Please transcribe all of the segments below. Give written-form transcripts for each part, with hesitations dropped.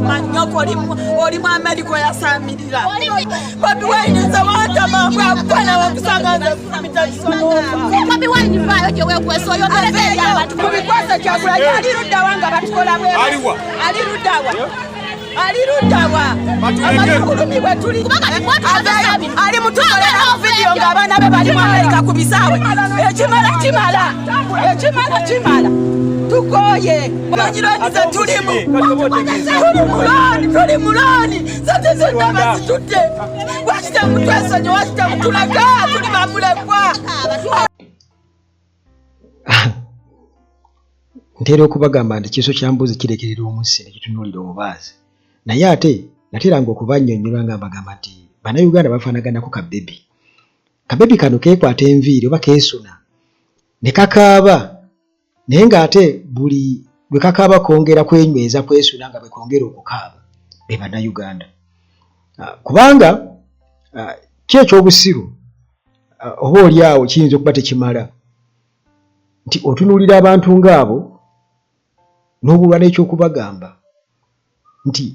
manyoko oli mu America yasamirira Bobi Wine zawata mabwa kwana wakusanga Bobi Wine vayo je wekweso yo mereya abantu kubikosa kyakula yali rudda wanga batukola bwe ali ruddawa amakulu wetuli ali mutukola video ngabana be bali mu America kubisaawe ekimala tukoye bajiraniza tuli muloni zote zindaba zitute washita mutwesonye washita mutulaga tuli babulekwa ntera okubagamba nti kiso kya mbuzi kirekerera omusi nekitunulira obubaazi naye ate nateranga okubannyonnyola nga mbagamba nti bannayuganda bafaanaganako kabebi kano keekwata enviiri oba keesuna ne kakaaba naye ng'ate buli bwe kakaaba kongera kwenyweza kwesuna nga bwe kongera okukaaba be bannayuganda kubanga kyekyobusiru oba oli awo kiyinza okuba tekimala nti otunuulira abantu ng'abo n'obulwa n'ekyokubagamba nti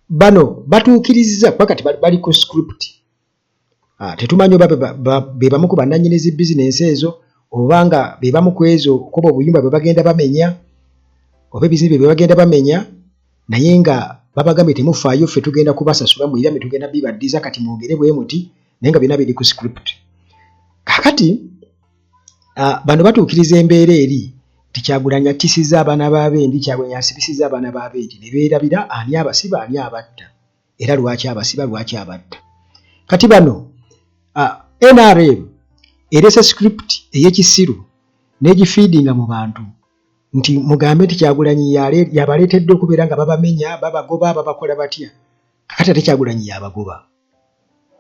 bano batuukirizza kuba kati bali ku script tetumanyi oba be bamu ku bannannyinizi bizinensi ezo oba nga be bamu ku ezo kuba obuyumba bwe bagenda bamenya oba ebizimbe bye bagenda bamenya naye nga babagambye temufaayo ffe tugenda kubasasula mu era tugenda bibaddiza kati mwogere bwe muti naye nga byonna biri ku script kakati bano batuukiriza embeera eri Kyagulanyi atisiza abaana b'abendi Kyagulanyi asibisiza abaana b'abendi ne beerabira ani abasiba ani abatta era lwaki abasiba lwaki abatta kati bano NRM erese script ey'ekisiru n'egifiidinga mu bantu nti mugambe nti Kyagulanyi yabaleetedde okubeera nga babamenya babagoba babakola batya kakati ate Kyagulanyi yabagoba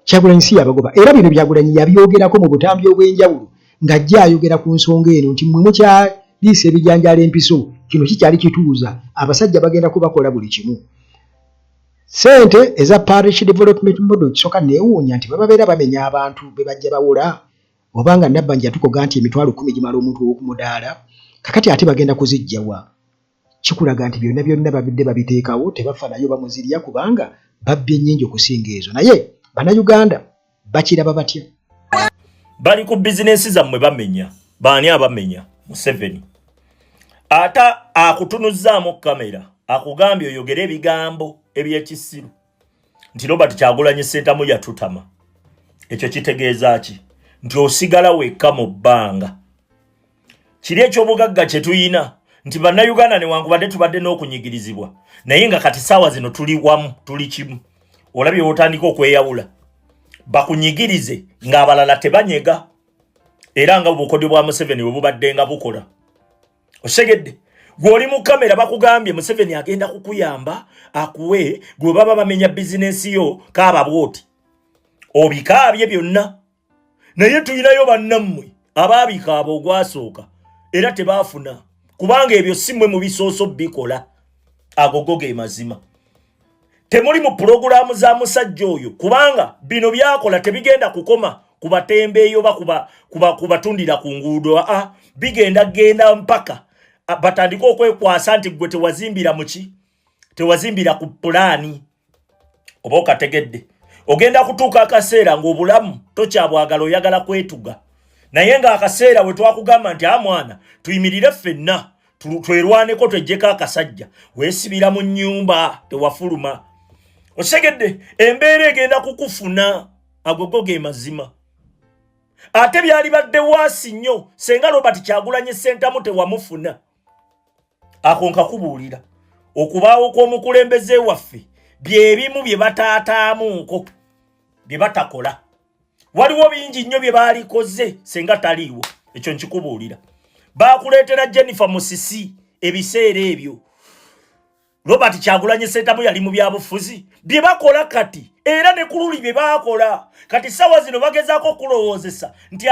Kyagulanyi si yabagoba era bino Kyagulanyi yabyogerako mu butambi obw'enjawulo ng'ajja ayogera ku nsonga eno nti mmwe liisa ebijanjala empiso kino kikyali kituuza abasajja bagenda kubakola buli kimu sente eza parish development model kisoka neewuunya nti bababeera bamenya abantu be bajja bawola obanga Nabbanja tukoga nti emitwalo 10 gimala omuntu okumudaala kakati ate bagenda kuzijjawa kikulaga nti byonna babidde babiteekawo tebafanayo bamuzirya kubanga babbye ennyingi okusinga ezo naye bannayuganda bakiraba batya bali ku bizinensi zammwe bamenya baani abamenya Museveni ata akutunuzzaamu kamera akugambye oyogere ebigambo eby'ekisiru nti Robert Kyagulanyi Ssentamu yatutama ekyo kitegeeza ki nti osigala wekka mu bbanga kiri eky'obugagga kye tuyina nti bannayuganda newankubadde tubadde n'okunyigirizibwa naye nga kati ssaawa zino tuli wamu tuli kimu olabye otandika okweyawula bakunyigirize ng'abalala tebanyega era nga obukodyo bwa Museveni bwe bubadde nga bukola osegedde gw'oli mu kamera bakugambye Museveni agenda kukuyamba akuwe gwe baba bamenya bizinensi yo kaaba bwoti obikaabye byonna naye tuyinayo bannammwe abaabikaaba ogwasooka era tebaafuna kubanga ebyo si mmwe mu bisooso bikola agogo ge mazima temuli mu pulogulaamu za musajja oyo kubanga bino byakola tebigenda kukoma kubatembeeyo kubatundira ku nguudo bigenda mpaka batandika okwekwasa nti gwe tewazimbira muki tewazimbira ku pulaani oba okategedde ogenda kutuuka akaseera ng'obulamu tokyabwagala oyagala kwetuga naye nga akaseera we twakugamba nti mwana tuyimirire ffenna twerwaneko twejjeko akasajja weesibira mu nnyumba tewafuluma osegedde embeera egenda kukufuna agogo ge mazima ate byali badde waasi nnyo senga Robert Kyagulanyi Ssentamu tewamufuna ako nkakubuulira okubaawo kw'omukulembeze waffe byebimu bye bataataamuko bye batakola waliwo bingi nnyo bye baalikoze senga taliiwo ekyo nkikubuulira baakuleetera Jennifer Musisi ebiseera ebyo Robert Kyagulanyi Ssentamu yali mu byabufuzi bye bakola kati era ne kululi bye baakola kati sawa zino bagezaako kulowoozesa nti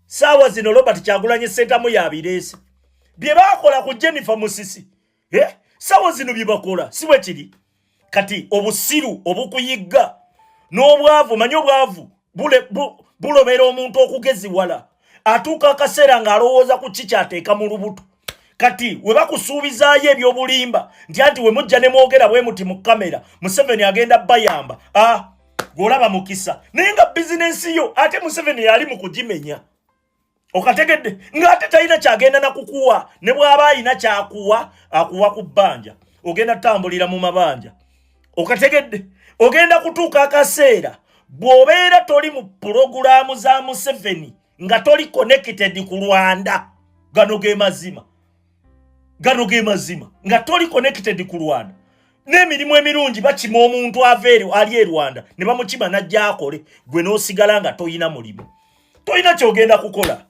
sawa zino Robert Kyagulanyi Ssentamu yabireese bye baakola ku Jennifer Musisi sawa zino bye bakola si bwe kiri kati obusiru obukuyigga n'obwavu manyi obwavu bulobera omuntu okugeziwala atuuka akaseera ng'alowooza ku ki kyateeka mu lubuto kati we bakusuubizaayo ebyobulimba nti anti we mujja ne mwogera bwe muti mu kamera Museveni agenda bayamba golaba mukisa naye nga bizinensi yo ate Museveni yali mu kugimenya okategedde nga ate talina kyagenda nakukuwa ne bw'aba alina kyakuwa akuwa ku bbanja ogenda tambulira mu mabanja okategedde ogenda kutuuka akaseera bw'obeera toli mu pulogulaamu za Museveni nga toli connected ku Rwanda gano ge mazima nga toli connected ku Rwanda n'emirimu emirungi bakima omuntu aveero ali e Rwanda ne bamukima najja akole gwe n'osigala nga toyina mulimu toyina kyogenda kukola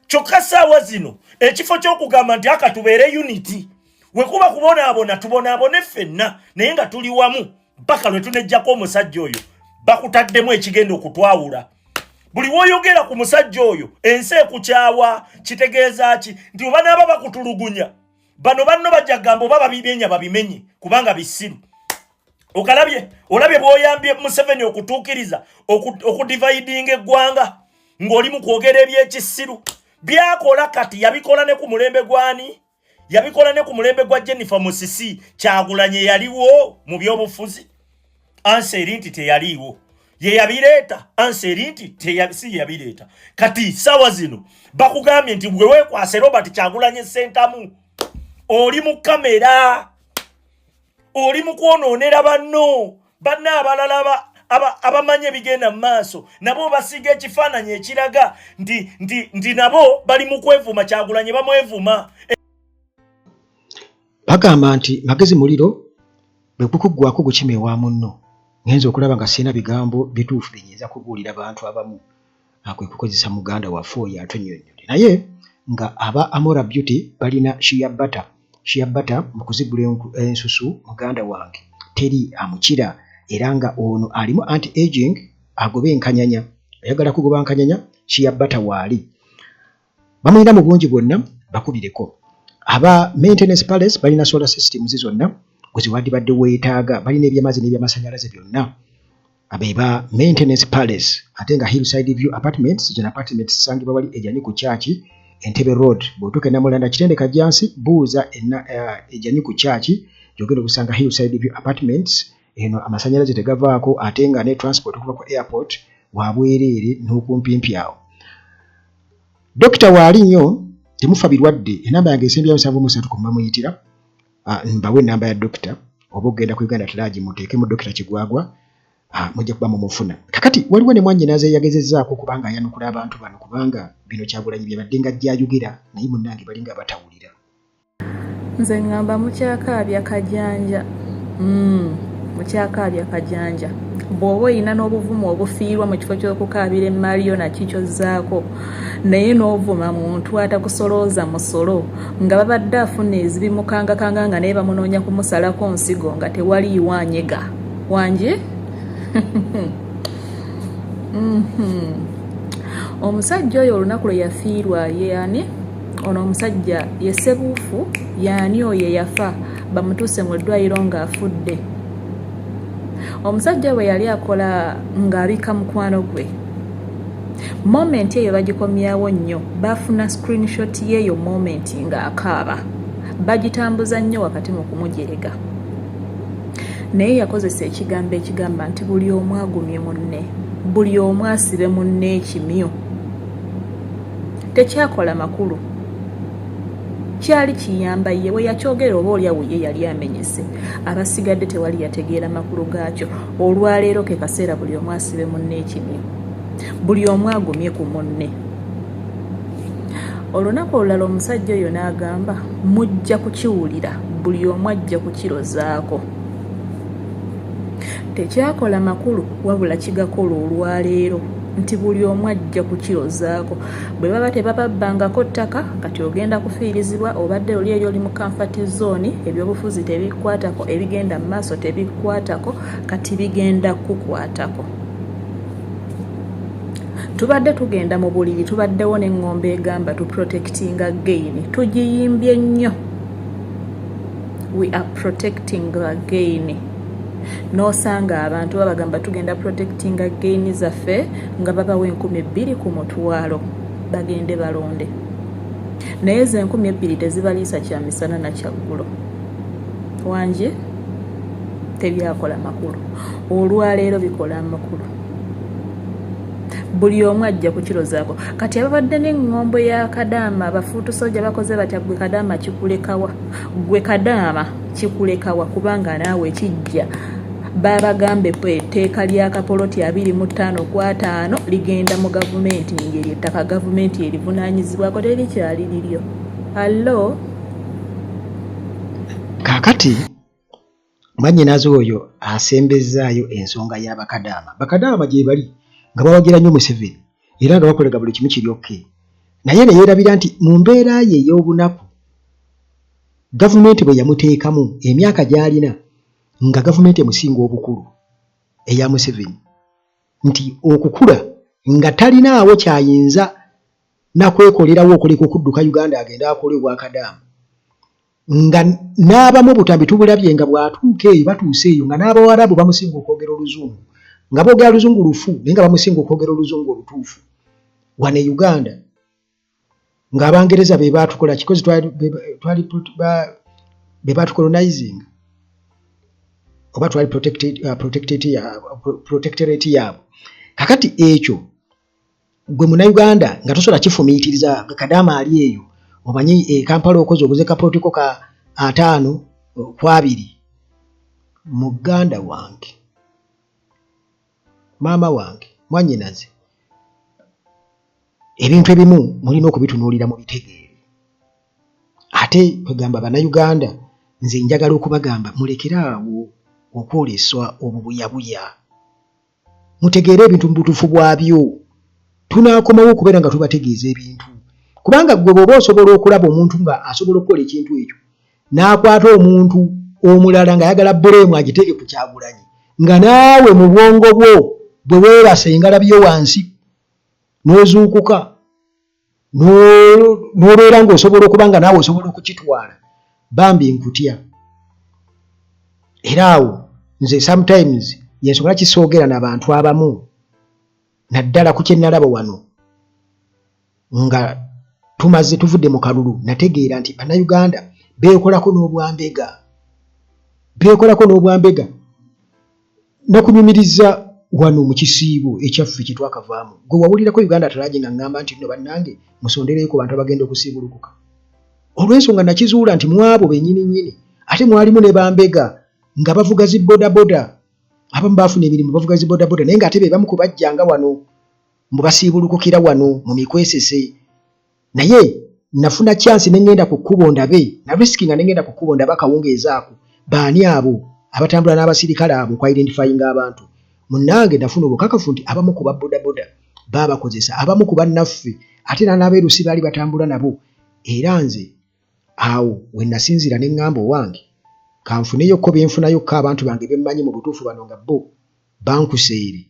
kyokka ssaawa zino ekifo ky'okugamba nti akatubeere unity we kuba kubonaabona tubonaabone ffenna naye nga tuli wamu mpaka lwe tunejjako omusajja oyo bakutaddemu ekigenda okutwawula buli woyogera ku musajja oyo ensi ekukyawa kitegeeza ki nti oba naaba bakutulugunya bano banno bajja kugamba oba babimenya babimenye kubanga bisiru olabye bw'oyambye Museveni okutuukiriza okudividinga eggwanga ng'oli mu kwogera ebyekisiru byakola kati yabikola ne ku mulembe gwani yabikola ne ku mulembe gwa Jennifer Musisi Kyagulanyi yaliwo mu byobufuzi anseri nti teyaliwo ye yabireeta anseri nti si yabireeta kati sawa zino bakugambye nti gwe weekwase Robert Kyagulanyi Sentamu oli mu kamera oli mu kwonoonera banno abalala abamanye bigenda mu maaso nabo basiga ekifaananyi ekiraga nti nabo bali mu kwevuma Kyagulanyi bamwevuma bagamba nti magezi muliro bwe kukuggwako gukima ewa munno ngenza okulaba nga sirina bigambo bituufu binyinza kubuulira abantu abamu kwe kukozesa muganda waffe oyo atonnyonnyole naye nga aba Amora Beauty balina shea butter mu kuzigula ensusu muganda wange teri amukira era nga ono alimu anti-aging agoba enkanyanya ayagala kugoba nkanyanya shea butter waali bamulina mu bungi bwonna bakubireko aba maintenance palace balina solar systems zonna gweziwadibadde weetaaga balina ebyamazzi n'ebyamasanyalaze byonna abeba maintenance palace ate nga Hillside View Apartments zino apartments zisangibwa wali ejani ku chachi Entebbe Road bw'otuuka Namulanda Kitende Kajjansi buuza ejani ku chachi gyogenda okusanga Hillside View Apartments eno amasanyalaze tegavaako ate nga ne transport okuva ku airport wabwereere n'okumpimpi awo Dokita waali nnyo temufa birwadde enamba yange esembi ya 7 ku mamuyitira mbawe namba ya dokita oba ogenda ku Uganda Telaji muteekemu Dokita Kigwagwa mujja kuba mumufuna kakati waliwo ne mwannyinaze yagezezzaako kubanga ayanukula abantu bano kubanga bino Kyagulanyi byabadde nga ajjayogera naye munnange balinga abatawulira nze ngamba mukyakaabya kajanja mukyakaabya kajanja bw'oba oyina n'obuvumu obufiirwa mu kifo ky'okukaabira emmaliyo nakikyozzaako naye n'ovuma muntu atakusolooza musolo nga babadde afuna ezibimukangakanga nga naye bamunoonya kumusalako nsigo nga tewaliiwo anyega wanje omusajja oyo olunaku lwe yafiirwa yeani ono omusajja ye Ssebuufu yaani oyo yafa bamutuuse mu ddwaliro ng'afudde omusajja bwe yali akola ng'abika mukwano gwe moment eyo bagikomyawo nnyo bafuna screenshot yeeyo moment ng'akaaba bagitambuza nnyo wakati mu kumujerega naye yakozesa ekigambo ekigamba nti buli omu agumye munne buli omu asibe munne ekimyu tekyakola makulu kyali kiyamba ye we yakyogera oba olyawo ye yali amenyese abasigadde tewali yategeera makulu gaakyo olwaleero ke kaseera buli omu asibe munne ekimyu buli omu agumye ku munne olunaku olulala omusajja oyo n'agamba mujja kukiwulira buli omu ajja kukirozaako tekyakola makulu wabula kigakola olwaleero nti buli omu ajja kukirozaako bwe baba tebababbangako ttaka kati ogenda kufiirizibwa obadde oli eri oli mu comfort zone ebyobufuzi tebikwatako ebigenda mu maaso tebikwatako kati bigenda kukwatako tubadde tugenda mu buliri tubaddewo n'eŋŋombe egamba tu protecting again tugiyimbye nnyo we are protecting again n'osanga abantu babagamba tugenda protecting again zaffe nga babawa 2,000 ku mutwalo bagende balonde naye ze 2,000 tezibaliisa kya misana na kyaggulo wanje tebyakola makulu olwaleero bikola amakulu buli omu ajja kukirozaako kati ababadde n'eŋŋombo ya Kadaama abafuutusoja bakoze batya gwe Kadaama kikulekawa gwe Kadaama kikulekawa kubanga naawe kijja babagambe etteeka lya kapoloti 25/5 ligenda mu gavumenti ngeri ettaka gavumenti erivunaanyizibwako terikyali liryo. Allo kaakati mwannyinaze oyo asembezaayo ensonga y'Abakadaama. Bakadaama gye bali nga bawagira nnyo Museveni era nga bakolega buli kimu kiri okke. Naye ne yeerabira nti mu mbeera ye ey'obunaku gavumenti bwe yamuteekamu emyaka gy'alina nga gavumenti emusinga obukulu eya Museveni nti okukula nga talinaawo kyayinza nakwekolerawo okuleka okudduka Uganda agenda akole obwa Kadaama nga n'abamu obutambi tubulabye nga bw'atuuka eyo batuuse eyo nga n'Abawarabu bamusinga okwogera Oluzungu nga boogera Luzungu lufu naye nga bamusinga okwogera Oluzungu olutuufu wano e Uganda ng'Abangereza be baatukola kikozi be baatukolonizing oba twali protectorate yaabwe. Kakati ekyo gwe Munnayuganda nga tosobola kifumiitiriza Kadaama ali eyo omanyi Kampala okoze obuze kapootiko ka 5-2 muganda wange maama wange mwannyinaze ebintu ebimu mulina okubitunuulira mu bitegeere ate kwegamba Bannayuganda nze njagala okubagamba mulekere awo okwoleswa obubuyabuya mutegeere ebintu mu butuufu bwabyo tunaakomawo okubeera nga tubategeeza ebintu kubanga gwe bw'oba osobola okulaba omuntu nga asobola okukola ekintu ekyo n'akwata omuntu omulala ng'ayagala buleemu agiteeke ku Kyagulanyi nga naawe mu bwongo bwo bwe weebase engalabyo wansi n'ozuukuka n'obeera ng'osobola okuba nga naawe osobola okukitwala bambi nkutya era awo nze sometimes yensobola kisoogera n'abantu abamu naddala ku kye nalaba wano nga tumaze tuvudde mu kalulu nategeera nti Bannayuganda beekolako n'obwambega nakunyumiriza wano mu kisiibo ekyaffe kye twakavaamu gwe wawulirako Uganda Talagi nga ngamba nti nno bannange musondereeko bantu abagenda okusiibulukuka olw'ensonga nakizuula nti mwabo bennyini ate mwalimu ne bambega nga bavuga zi bodaboda abamu baafuna emirimu bavuga zi bodaboda naye ng'ate be bamu kubajjanga wano mu basiibulukukira wano mu mikwesese naye nafuna chance ne ngenda ku kkubo ndabe na risking nga ngenda ku kkubo ndaba kawungeeza ako baani abo abatambula n'abasirikale abo kwa identifying abantu munnange nafuna obukakafu nti abamu ku babodaboda baabakozesa abamu ku bannaffe ate n'abeerusi baali batambula nabo era nze awo we nasinzira ne ŋŋamba owange kanfuneyokko byenfunayokko abantu bange bemmanyi mu butuufu bano nga bo bankuseere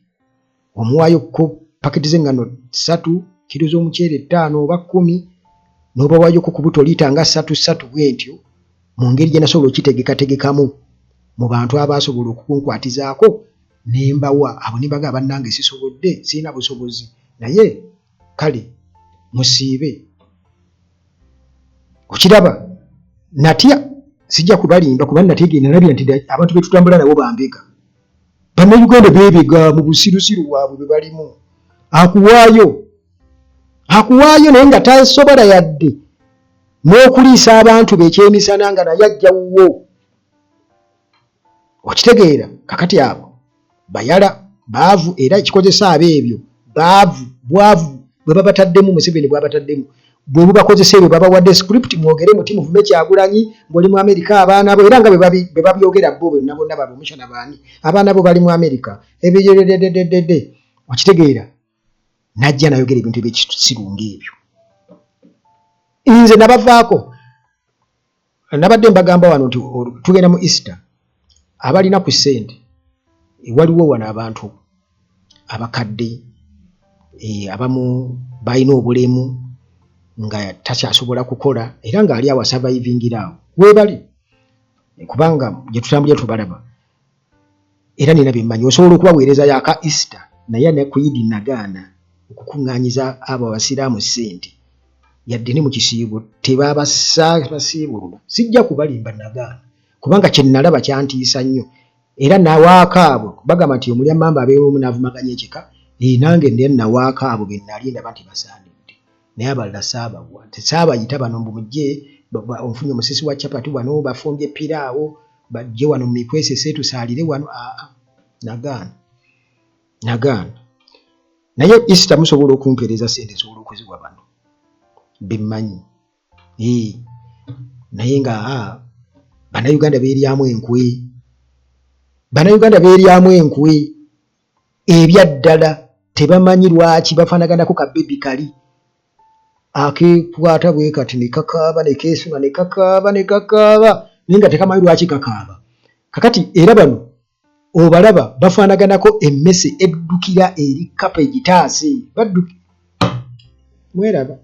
omuwaayokko paketi z'eŋŋano 3 kilo z'omuceere 5 oba 10 n'obawayokko ku buto liita nga 3 bwentyo mu ngeri gye nasobola okkitegekategekamu mu bantu abasobola okukunkwatizaako nembawa abo nembaga bannange sisobodde sirina busobozi naye kale musiibe okiraba natya sijja kubalimba kuba nategeera nalabira nti abantu betutambula nabo bambega Bannayuganda beebega mu busirusiru bwabwe bwe balimu akuwaayo naye nga tasobola yadde n'okuliisa abantu bekyemisana nga naye ajja wuwo okitegeera kakati abo bayala baavu era ekikozesa abeebyo bwavu bwe babataddemu Museveni bwabataddemu bwe bubakozesa ebyo babawadde script mwogere muti muvume Kyagulanyi ng'oli mu Amerika abaana bo era nga bwe babyogera bo bonna balumusana baani abaana bo bali mu Amerika ebyeredededede okitegeera najja nayogera ebintu ebyekisirunga ebyo nze nabavaako nabadde mbagamba wano nti tugenda mu Easter abalina ku ssente waliwo wano abantu abakadde abamu balina obulemu nga takyasobola kukola era ng'ali awo survivingira awo weebali kubanga gye tutambulira tubalaba era nina bimmanyi osobola okubaweereza yaka Easter naye ne ku Eid nagaana okukuŋŋaanyiza abo abasiraamu ssente yadde ne mu kisiibo basiibulula sijja kubalimba nagaana kubanga kye nalaba kyantiisa nnyo era nawaakaabo bagamba nti omulya mamba abeera omu n'avumaganya ekika nange ndi nawaakaabo be nali ndaba nti basaanidde naye abalala saabayita bano mujje onfunye omusisi wa capati wano bafumbye piraawo bajje wano mu mikwesese tusaalire wano nagaana naye Easter musobola okumpeereza sente esobola okuzibwa bano bimmanyi naye nga bannayuganda beeryamu enkwe ebyaddala tebamanyi lwaki bafaanaganako kabebi kali akeekwata bwe kati ne kakaaba ne keesuna ne kakaaba naye nga tekamanyi lwaki kakaaba kakati era bano obalaba bafaanaganako emmese eddukira eri kapa egitaase mweraba